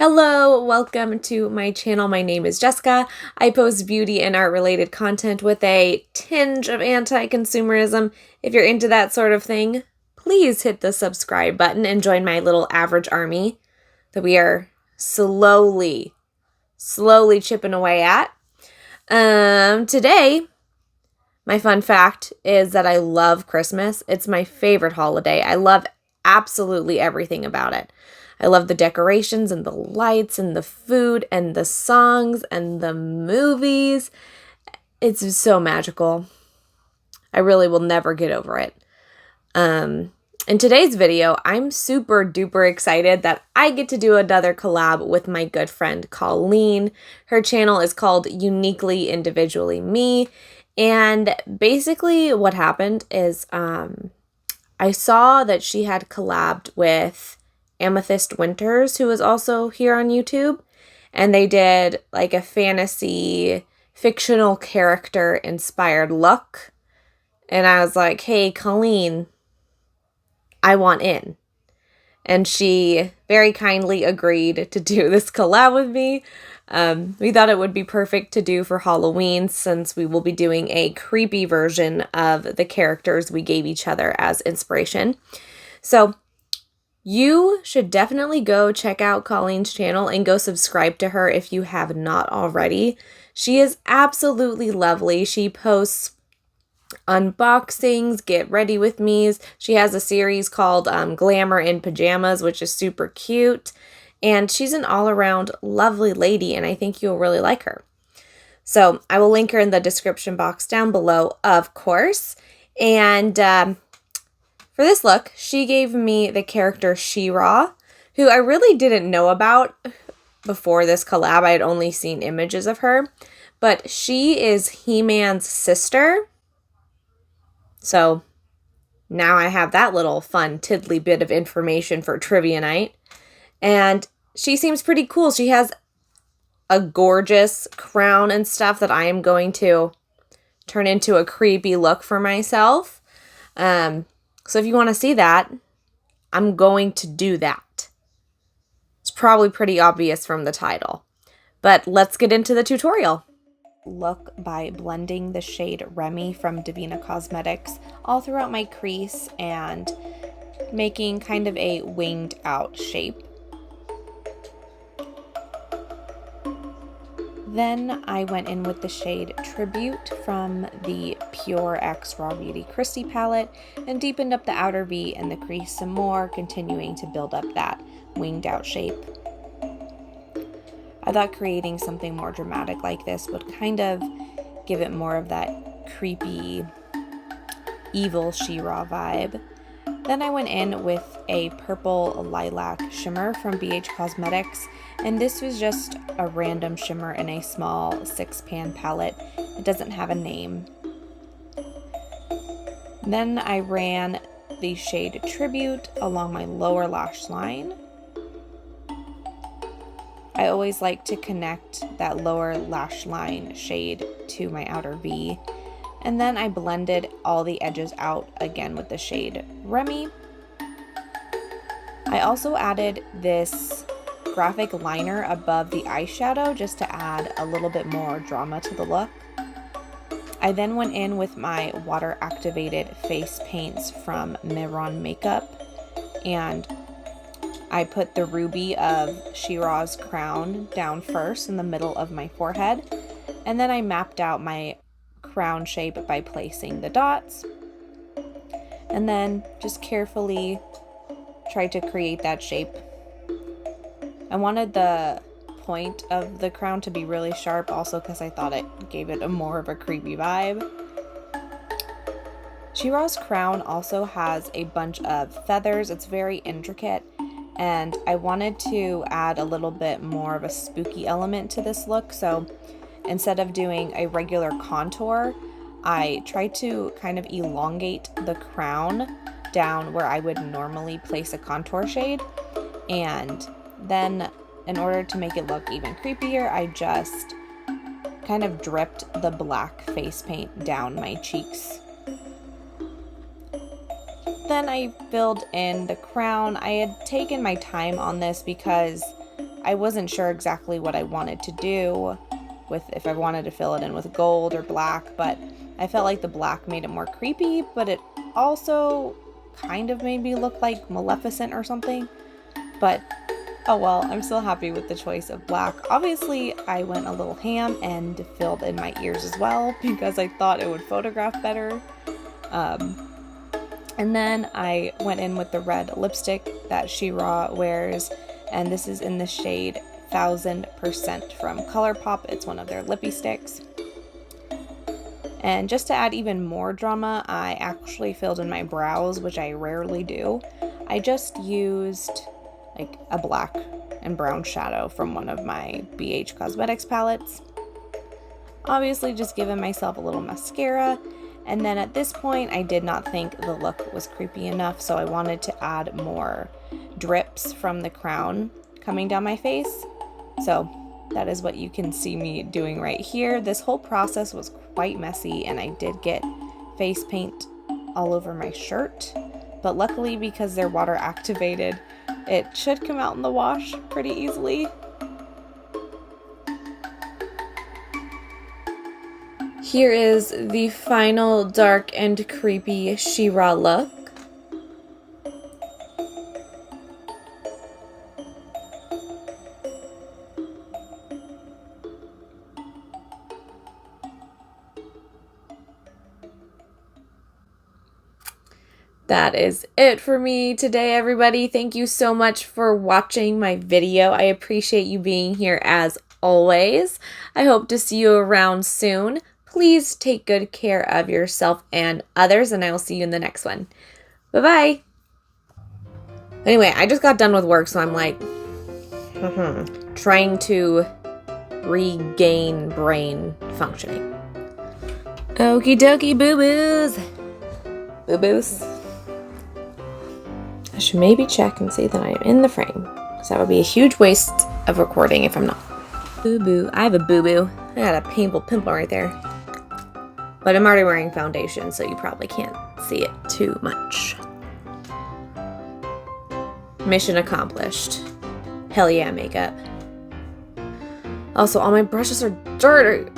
Hello, welcome to my channel. My name is Jessica. I post beauty and art related content with a tinge of anti-consumerism. If you're into that sort of thing, please hit the subscribe button and join my little average army that we are slowly chipping away at. Today, my fun fact is that I love Christmas. It's my favorite holiday. I love absolutely everything about it. I love the decorations and the lights and the food and the songs and the movies. It's so magical. I really will never get over it. In today's video, I'm super duper excited that I get to do another collab with my good friend Colleen. Her channel is called Uniquely Individually Me. And basically what happened is I saw that she had collabed with Amethyst Winters, who is also here on YouTube, and they did like a fantasy fictional character inspired look. And I was like, hey, Colleen, I want in. And she very kindly agreed to do this collab with me. We thought it would be perfect to do for Halloween, since we will be doing a creepy version of the characters we gave each other as inspiration. So you should definitely go check out Colleen's channel and go subscribe to her if you have not already. She is absolutely lovely. She posts unboxings, get ready with me's. She has a series called Glamour in Pajamas, which is super cute. And she's an all-around lovely lady, and I think you'll really like her. So I will link her in the description box down below, of course. And for this look, she gave me the character She-Ra, who I really didn't know about before this collab. I had only seen images of her, but she is He-Man's sister. So now I have that little fun tiddly bit of information for trivia night. And she seems pretty cool. She has a gorgeous crown and stuff that I am going to turn into a creepy look for myself. So if you want to see that, I'm going to do that. It's probably pretty obvious from the title. But let's get into the tutorial. Look by blending the shade Remy from Divina Cosmetics all throughout my crease and making kind of a winged out shape. Then I went in with the shade Tribute from the Pure X Raw Beauty Christy palette and deepened up the outer V and the crease some more, continuing to build up that winged out shape. I thought creating something more dramatic like this would kind of give it more of that creepy, evil She-Ra vibe. Then I went in with a purple lilac shimmer from BH Cosmetics, and this was just a random shimmer in a small 6-pan palette. It doesn't have a name. Then I ran the shade Tribute along my lower lash line. I always like to connect that lower lash line shade to my outer V. And then I blended all the edges out again with the shade Remy. I also added this graphic liner above the eyeshadow just to add a little bit more drama to the look. I then went in with my water activated face paints from Miron Makeup, and I put the ruby of She-Ra's crown down first in the middle of my forehead, and then I mapped out my crown shape by placing the dots, and then just carefully tried to create that shape. I wanted the point of the crown to be really sharp, also because I thought it gave it a more of a creepy vibe. She-Ra's crown also has a bunch of feathers. It's very intricate, and I wanted to add a little bit more of a spooky element to this look, so instead of doing a regular contour, I tried to kind of elongate the crown down where I would normally place a contour shade, and then in order to make it look even creepier, I just kind of dripped the black face paint down my cheeks. Then I filled in the crown. I had taken my time on this because I wasn't sure exactly what I wanted to do with, if I wanted to fill it in with gold or black, but I felt like the black made it more creepy, but it also kind of made me look like Maleficent or something. But oh well, I'm still happy with the choice of black. Obviously, I went a little ham and filled in my ears as well because I thought it would photograph better. And then I went in with the red lipstick that She-Ra wears, and this is in the shade 1000% from Colourpop. It's one of their lippy sticks. And just to add even more drama, I actually filled in my brows, which I rarely do. I just used like a black and brown shadow from one of my BH Cosmetics palettes. Obviously just giving myself a little mascara. And then at this point, I did not think the look was creepy enough, so I wanted to add more drips from the crown coming down my face. So that is what you can see me doing right here. This whole process was quite messy, and I did get face paint all over my shirt. But luckily, because they're water activated, it should come out in the wash pretty easily. Here is the final dark and creepy She-Ra look. That is it for me today, everybody. Thank you so much for watching my video. I appreciate you being here as always. I hope to see you around soon. Please take good care of yourself and others, and I will see you in the next one. Bye-bye. Anyway, I just got done with work, so I'm like, trying to regain brain functioning. Okie dokie, boo-boos. Boo-boos. I should maybe check and see that I am in the frame, because that would be a huge waste of recording if I'm not. Boo-boo. I have a boo-boo. I got a painful pimple right there. But I'm already wearing foundation, so you probably can't see it too much. Mission accomplished. Hell yeah, makeup. Also, all my brushes are dirty.